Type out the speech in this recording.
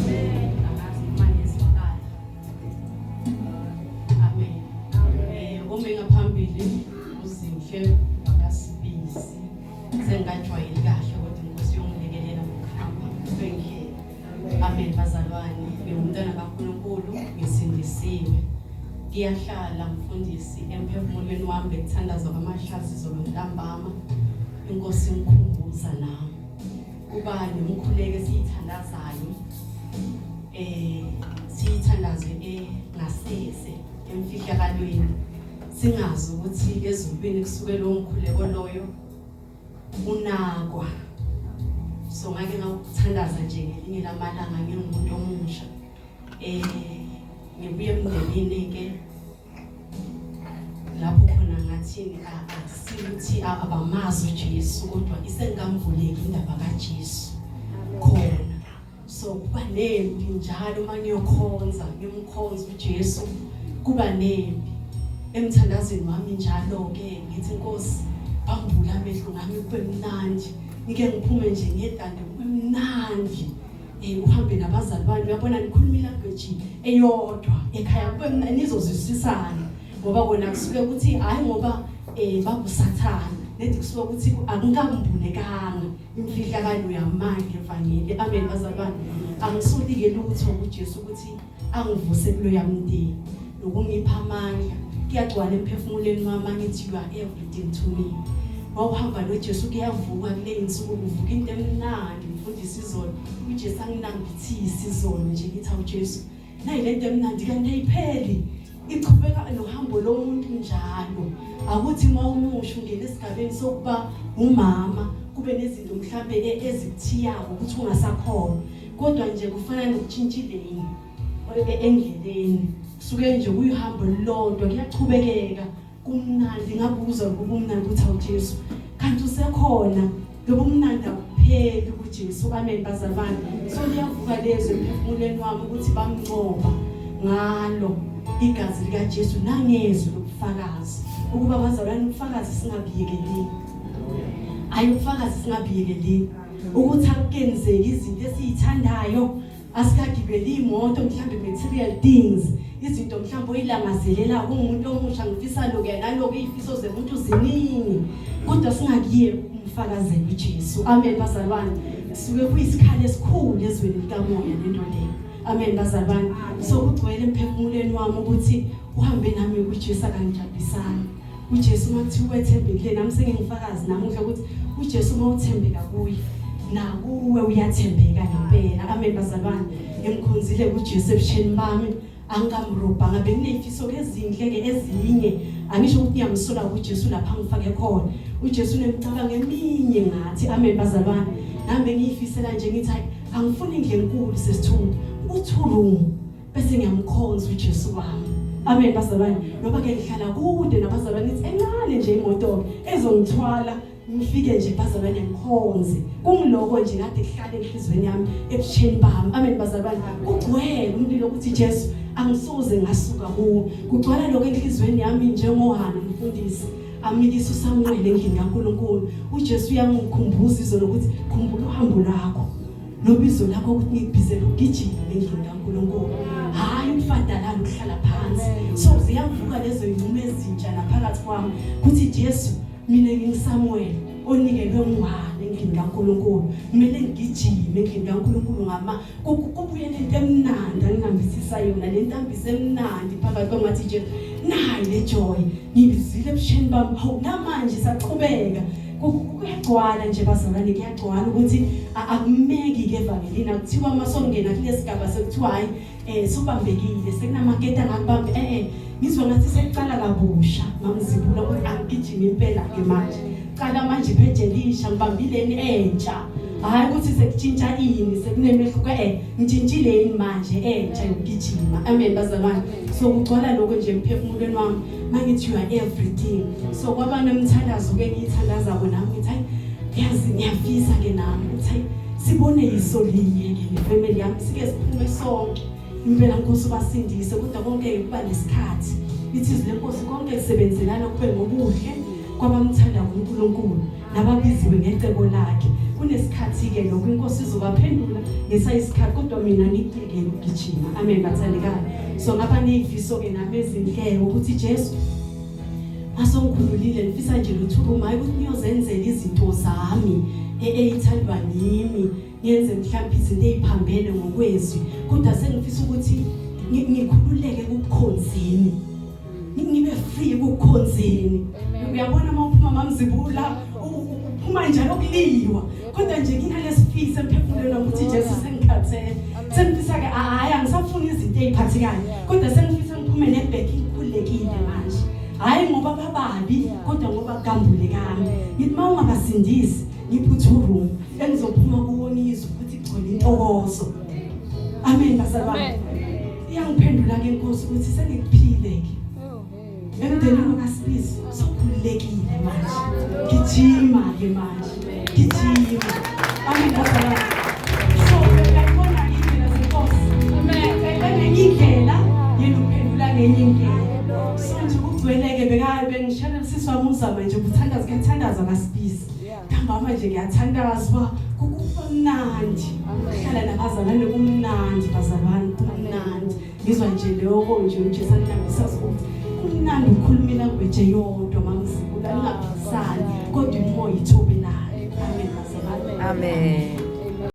Amen. Ngaphambili uzinhle akasibisi sengajwayeli kahle kodwa inkosi yongilekelela ukuhamba ngeke. Amen bazalwane, ngumntana kaNkulunkulu ngisindisiwe. Ngiyahlala mfundisi emphefumulweni wami bekuthandaza kwamashazi zolntambama. Inkosi ngikhumbuza nami. Ubani umkhuleke siyithandazayo. Siyithandaze ngasese emfihlakalweni. Singazi ukuthi ezulwini kusuke lo mkhuleko loyo unakwa. So ngake ngakuthandaza nje ngelinye lamalanga ngingumuntu omusha. Ngibuye emndenini ke lapho khona ngathini asithi abamazi uJesu kodwa isengamvuleki indaba kaJesu khona. So kuba nempi njalo mangiyokhonza ngimkhonza uJesu kuba nempi emthandazweni wami njalo ke ngithi Nkosi bambula amehlo ngami kube mnandi ngike ngiphume nje ngedande kube mnandi uhambe nabazali bami uyabona nikhuluma language eyodwa ekhaya kube mnandi nizozwisisana ngoba kona kusuke ukuthi hayi ngoba babusathana nethi kusuke ukuthi akungambulekanga imfihlakalo yamanje evangeli. Amen bazali bami, angisudike lutho kuJesu ukuthi angivuse kulo yamndeni nokungipha amandla kuyagcwala emphefumulweni wami ngithi you are everything to me. Wawuhamba noJesu kuyavuka kule insuku kuvuka into emnandi mfundisi izolo uJesu anginambithisi izolo nje ngithi uJesu nayi lento emnandi kanti ayipheli iqhubeka nohambo lomuntu njalo. Akuthi mawumusha ungena esigabeni sokuba umama kube nezinto mhlambe ezikuthiyako ukuthi ungasakhona kodwa nje kufana nokuthintshileni endleleni kusuke nje kuyihambo lodwa kuyachubekeka kumnandi. Ngabuza ubumnandi ukuthi uJesu kanti usekhona lobo mnandi akupheli kuJesu. Amen bazali bami, so liyavuka lezo emphefumulweni wami ukuthi bamnqoba ngalo igazi lika Jesu nangezwe ubufakazi ukuba bazalwane ubufakazi singabiyekeli. Ayi ubufakazi singabiyekeli ukuthi akenzeki izinto esizithandayo asikagibeli imoto mhlambe material things izinto mhlambe oyilangazelela umuntu omusha ngifisa lokho naloko izifiso zemuntu ziningi kodwa singakiye umfakazela uJesu. Amen bazalwane, suke kuyisikhali esikhulu ezweni likamoya lento leyo. Amen bazalwane, so kugcwele emphefumulweni wami ukuthi uhambe nami kuJesu akangijabulisana. uJesu makuthiwa wethembekile nami sengingifakazi namuhla ukuthi uJesu mawuthembeka kuye nakuwe uyathembeka ngempela. Amen bazalwane, ngimkhonzile kuJesu ebusheni bami angamrobha ngabe nginefiso ezinhle ke ezinye angisho ukuthi ngiyamsola kuJesu lapha ngifake khona. uJesu unemcabango eminye ngathi. Amen bazalwane, nami ngiyifisela nje ngithi angifuni indle enkulu sesithunga uthulumu bese ngiyamkhonza uJesu wami. Amen bazalwane, ngoba ke ngihlala kude nabazalwane nithi encane nje imoto ezongithwala ngifike nje bazalwane ngikhonze kungiloko nje kade kuhlale enhlizweni yami ebusheni bami. Amen bazalwane, ugcwele umlilo ukuthi Jesu angisuze ngasuka kuwo. Kugcwala lokho enhlizweni yami njengoHana umfundisi amikisa uSamuel endlini kaNkulunkulu. uJesu uyangikhumbuza izolo ukuthi khumbula uhambo lwakho nobizo lakho ukuthi ngibizele ugijima endlini kaNkulunkulu hayi ukufadalana ukuhlala phansi. So ziyavuka lezo iy'nqumo ezintsha naphakathi kwami ukuthi Jesu mina nginguSamuel onikelwe nguHana endlini kaNkulunkulu kumele ngigijime endlini kaNkulunkulu ngama kubuye lento emnandi angingambisisa yona le ntambise emnandi phakathi kwangathi nje nayi le joy ngibizile ebusheni bami hawu namanje saqhubeka kuyagcwala nje bazalwane kuyagcwala ukuthi akumeki ke evangelini akuthiwa masongena kule sigaba sekuthiwa hayi sobambekile sekunamaketa ngakubambe ngizwa ngathi seqala kabusha mamzibula ukuthi angigijima impela ke manje qala manje phejelisha ngibambileni entsha hayi ukuthi sekutshintsha ini sekunemehluko ngitshintshileni manje entsha yokugijima. Amen bazalwane, so kugcwala lokho nje emphefumulweni wami mangithi you are everything. So kwaba nomthandazo ke ngiyithandaza bona ngithi hayi yazi ngiyafisa ke nami ukuthi hayi sibone iso linye ke nefamily yami sike siphume sonke impela Nkosi basindise kodwa konke kuba nesikhathi ithi izilenkosi konke kusebenzelana kube ngobuhle kwabamthanda uNkulunkulu nababiziwe ngecebo lakhe. kunesikhathi-ke lokho inkosi izobaphendula ngesayisikhathi kodwa mina niyekele ukugijima. Amen bathandekayo. So ngaba neyifiso-ke nami ezinhle ukuthi Jesu masongikhululile ngifisa nje luthukuma ukuthi niyozenzela izinto zami eyithandwa yimi, ngiyenze mhlawumbe izinto eziphambene ngokwezwi, kodwa sengifisa ukuthi ngikhululeke kukukhonzini, ngibe free kukukhonzini. Uyabona mawuphuma mamzibula uphuma njalo kuliwa, kodwa nje nginalesifiso emphefumulweni wami ukuthi Jesu sengikhathele, sengifisa-ke hayi angisafuni izinto eziphathekayo, kodwa sengifisa ngiphume nebheki ngikhululekile manje. Hayi ngoba bababi kodwa ngoba kugambulekanga. Ngithi mawungabasindisi ngiphuthi urumu engizophuma kuwonizwa ukuthi kugcwele intokozo. Amen bazalwane. Iyangiphendula-ke inkosi ukuthi sengikuphile-ke emndenini kaSpisi sokhululekile manje. Gijima-ke manje, gijima. Amen bazalwane. So ngiyayibona indlela zenkosi. Amen. Ngenye indlela yena uphendula ngenye indlela. Weleke bengishela sisi wami uzama nje ukuthandaza ngiyathandaza kaSpisi. Ngihamba nje ngiyathandazwa kumnandi. Hlala nabazalwane kumnandi bazalwane kumnandi. Ngizwa nje lokho nje sanhlambisa ukuthi kumnandi ukukhuluma ilanguage eyodwa mamzibula ningaphikisani kodwa imoya ithobelayo. Amen bazalwane. Amen.